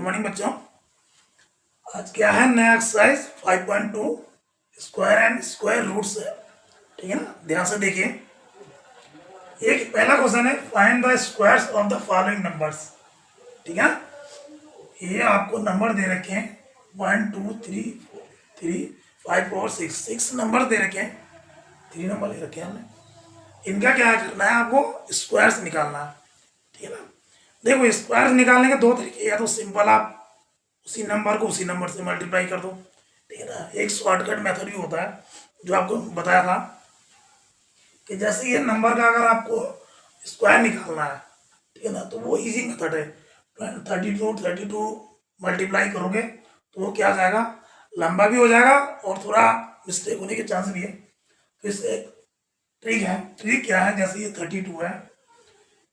Good morning बच्चों। आज क्या है, नया exercise 5.2 square and square roots है। ठीक है ना, ध्यान से देखिए। एक पहला क्वेश्चन है, find the squares of the following numbers. ठीक है, ये आपको नंबर दे रखे हैं 1 2 3 3 5 4 6 नंबर दे रखे हैं, 3 नंबर दे रखे हैं हमने। इनका क्या करना है, आपको स्क्वायर्स निकालना है। ठीक है ना, देखो स्क्वायर्स निकालने के दो तरीके, या तो सिंपल आप उसी नंबर को उसी नंबर से मल्टीप्लाई कर दो। ठीक है ना, एक शॉर्टकट मेथड भी होता है जो आपको बताया था कि जैसे ये नंबर का अगर आपको स्क्वायर निकालना है, ठीक है ना, तो वो इजी मेथड है। 32 मल्टीप्लाई करोगे तो वो क्या आ जाएगा, लंबा भी हो जाएगा और थोड़ा मिस्टेक होने के चांस भी है। तो इससे ट्रिक है, ट्रिक क्या है, जैसे ये 32 है,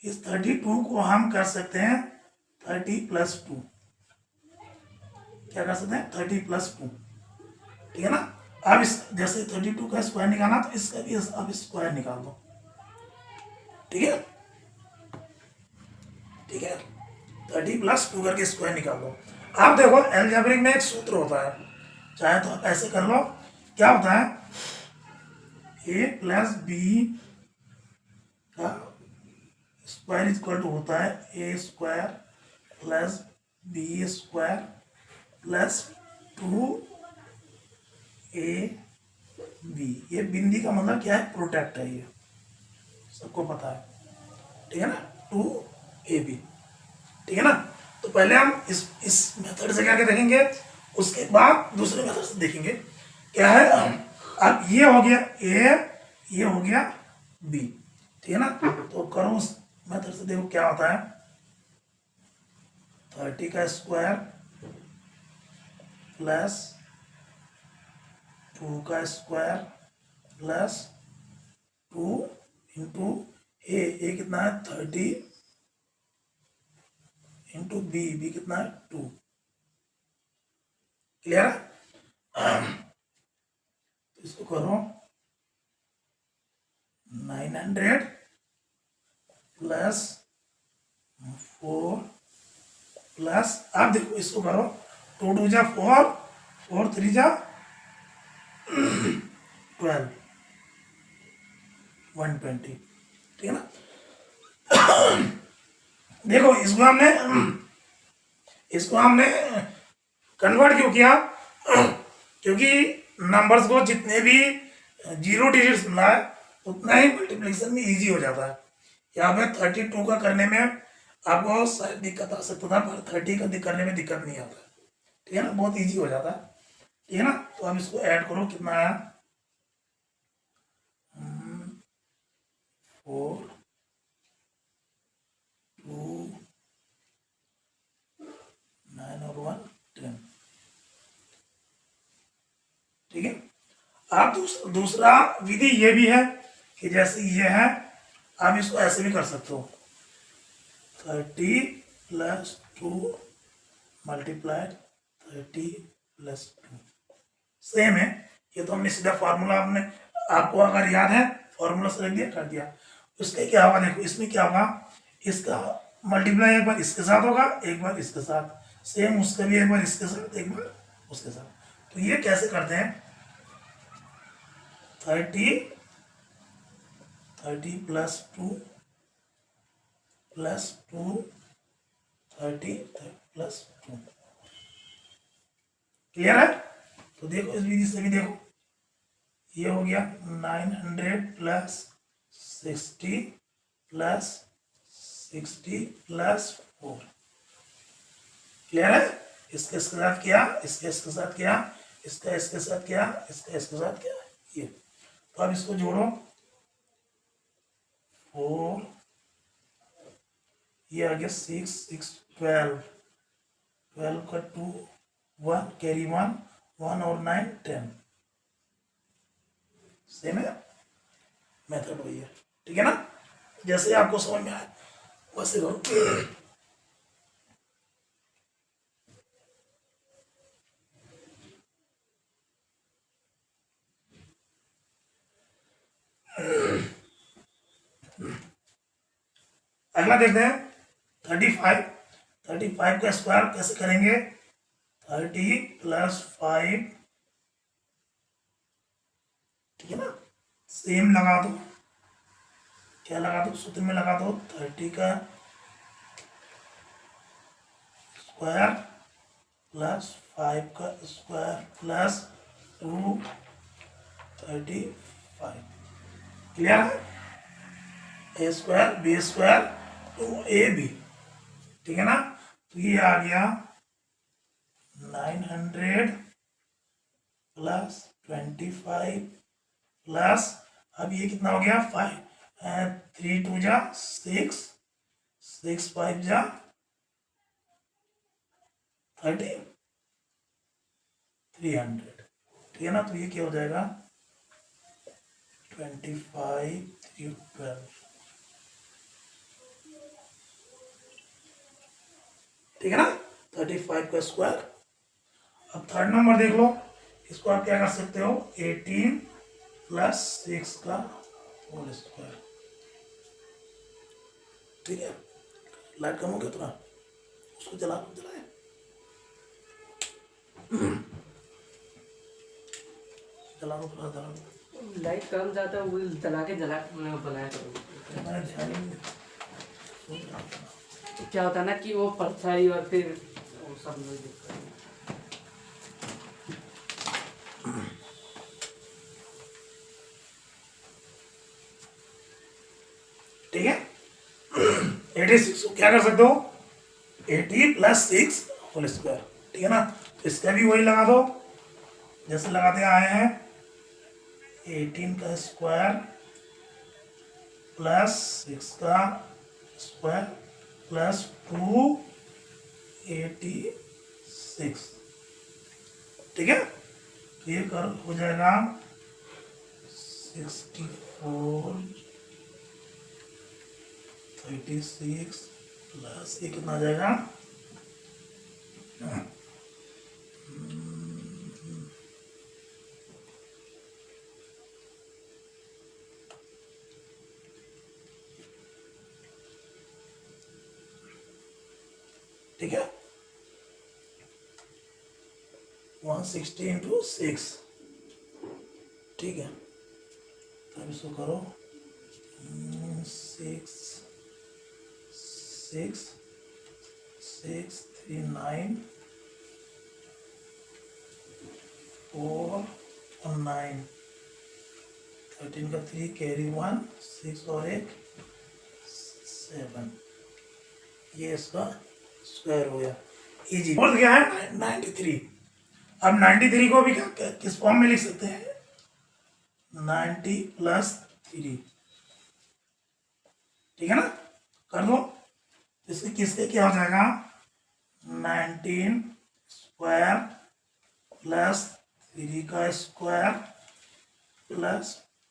इस 32 को हम कर सकते हैं 30+2। क्या कर सकते हैं, 30+2। ठीक है ना, अब इस जैसे 32 का स्क्वायर निकालना, तो इसका भी अब स्क्वायर निकाल दो। ठीक है, ठीक है, 30+2 करके स्क्वायर निकाल दो। आप देखो एलजेब्रिक में एक सूत्र होता है, चाहे तो आप ऐसे कर लो। क्या होता है, a+b का स्क्वायर इक्वल टू होता है a² + b² + 2ab। ये बिंदी का मतलब क्या है, प्रोटेक्ट है, ये सबको पता है। ठीक है ना, 2ab। ठीक है ना, तो पहले हम इस मेथड से करके देखेंगे, उसके बाद दूसरे मेथड से देखेंगे क्या है। अब ये हो गया a, ये हो गया b। ठीक है ना, तो करो उस मेथड से, देखो क्या होता है। 30 का स्क्वायर प्लस 2 का स्क्वायर प्लस 2 इंटू ए कितना है 30 इंटू बी कितना है 2। क्लियर है, तो इसको करो 900 प्लस 4 प्लस, आप देखो इसको करो 2 2 जा 4, 4 3 जा 12, 120। ठीक है ना, देखो इसको हमने कन्वर्ट क्यों किया, क्योंकि नंबर्स को जितने भी 0 डिजिट्स मिला है उतना ही मल्टीप्लिकेशन में इजी हो जाता है। यहाँ पे 32 का करने में आपको शायद दिक्कत आ सकता था, पर 30 का करने में दिक्कत नहीं आता। ठीक है ना, बहुत इजी हो जाता है। ठीक है ना, तो अब इसको ऐड करो, कितना आया 4 2 9 और 1 10। ठीक है, आप दूसरा विधि ये भी है कि जैसे ये है, आप इसको ऐसे भी कर सकते हो, 30+2 मल्टीप्लाइड 30+2 सेम है। ये तो हमने सीधा फार्मूला, हमने आपको अगर याद है फार्मूला से रख दिया, कर दिया। उसके क्या होगा, देखो इसमें क्या होगा, इसका मल्टीप्लाई एक बार इसके साथ होगा, एक बार इसके साथ, सेम उसका भी एक बार इसके साथ, एक बार उसके साथ। तो ये कैसे करते हैं, 30+2 +2 30+2। क्लियर है, तो देखो इस विधि से भी देखो, ये हो गया 900 + 60 + 60 + 4। क्लियर है, इसके साथ किया, इसके साथ किया, इसका इसके साथ किया, इसका इसके साथ किया, ये। तो अब इसको जोड़ो 4, ये आ गया 6 6 12, 12 का 2 1 कैरी 1 1 और 9 10। सेम है, मेथड वही है। ठीक है ना, जैसे आपको समझ में आए वैसे करो। अगला देखते हैं 35 35 का स्क्वायर कैसे करेंगे? 30 प्लस 5, ठीक है ना। सेम लगा दो, क्या लगा दो? सूत्र में लगा दो 30 का स्क्वायर प्लस 5 का स्क्वायर प्लस 235। क्लियर है? ए स्क्वायर बी स्क्वायर 2ab, ठीक है ना। तो ये आ गया 900 प्लस 25 प्लस, अब ये कितना हो गया? 5, 3 2 जा 6, 6 5 जा 30, 300, ठीक है ना। तो ये क्या हो जाएगा? 25 3 12, ठीक है ना। 35 का स्क्वायर। अब थर्ड नंबर देख लो, इसको आप क्या कर सकते हो? 18 प्लस 6 का होल स्क्वायर, ठीक है। लाइट कम हो गया थोड़ा, उसको जलाए। जला दो थोड़ा, जला दो। लाइट कम जाता है वो जला बनाया करो। मैं ध्यान ही नहीं सोच रहा था। तो क्या होता है ना कि वो परछाई और फिर वो सब में दिक्कत। ठीक है। 86 को क्या कर सकते हो? 80 प्लस 6 होल स्क्वायर, ठीक है ना। तो इसका भी वही लगा दो जैसे लगाते आए हैं। 18 का स्क्वायर प्लस 6 का स्क्वायर प्लस 286, ठीक है। तो ये कर हो जाएगा 64 36 प्लस ये कितना आ जाएगा? ठीक है, 160 इंटू 6, ठीक है। तब इसको करो 6 6 6 3 9 4 और 9, 13 का 3 कैरी 1 6 और 1 7, ये इसका स्क्वायर हो गया। इजी बोल गया है 93। अब 93 को भी क्या किस फॉर्म में लिख सकते हैं? 90 प्लस 3, ठीक है ना। कर दो, इसके किसके क्या हो जाएगा? 19 स्क्वायर प्लस 3 का स्क्वायर प्लस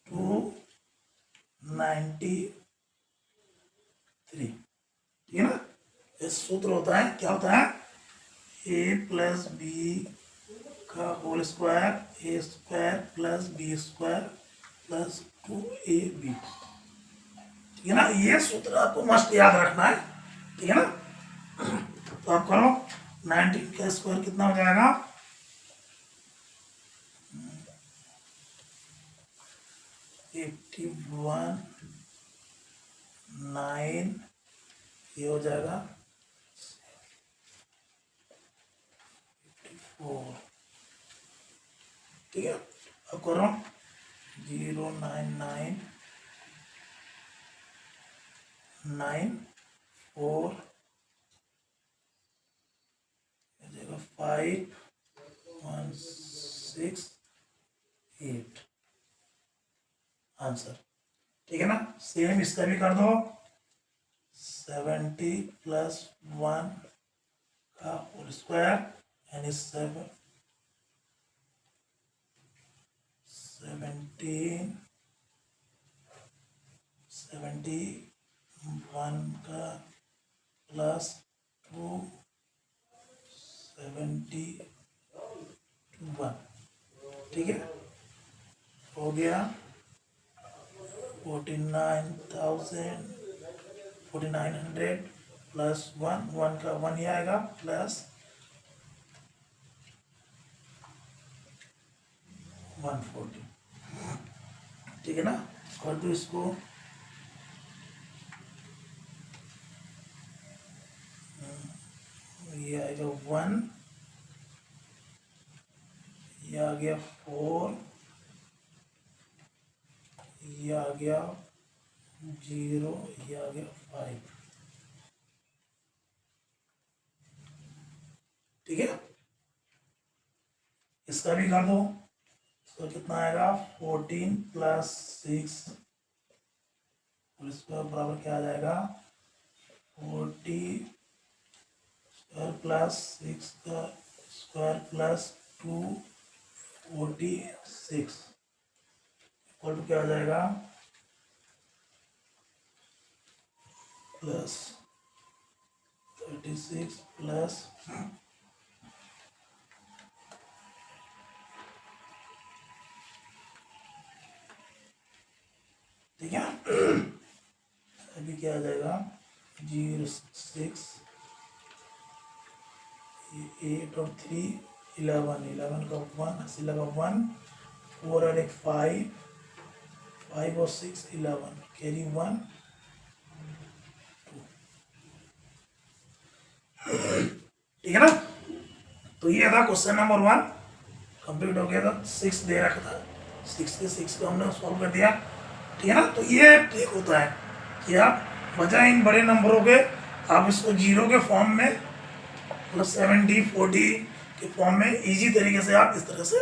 293, ठीक है ना। ये सूत्र होता है, क्या होता है? ए प्लस बी का whole square A square plus B square plus 2ab, ठीक है ना। ये सूत्र आपको मस्ट याद रखना है, ठीक है ना। तो आप करो 19 का स्क्वायर कितना हो जाएगा? 81 9, ये हो जाएगा 54, ठीक है। अब करो 099 9 4 5 1 6 8 आंसर, ठीक है ना। सेम इसका भी कर दो 70 प्लस 1 का होल स्क्वायर यानी 17 71 का प्लस 271, ठीक है। हो गया 49,000 4900 प्लस 1, 1 का 1 ही आएगा, प्लस 140, ठीक है ना। कर दो इसको, ये आएगा 1, ये आ गया 4, ये आ गया 0, ये आ गया 5, ठीक है। इसका भी कर दो, इसका कितना आएगा 14 प्लस 6 और इसका बराबर क्या आ जाएगा 40 स्क्वायर प्लस 6 का स्क्वायर प्लस 246 इक्वल टू क्या आ जाएगा प्लस 36 प्लस ठीक है। अभी क्या आ जाएगा 06 8 और 3 11, 11 का 1 अस्सी लगा 1, 4 और 1 5, 5 और 6 11, कैरी 1 2, ठीक है ना। तो ये था क्वेश्चन नंबर 1 कंप्लीट हो गया था। 6 दे रखा था, 6 के 6 को हमने सॉल्व कर दिया, ठीक है ना। तो ये ट्रिक होता है कि आप बजाय इन बड़े नंबरों के आप इसको जीरो के फॉर्म में मतलब 70 40 के फॉर्म में इजी तरीके से आप इस तरह से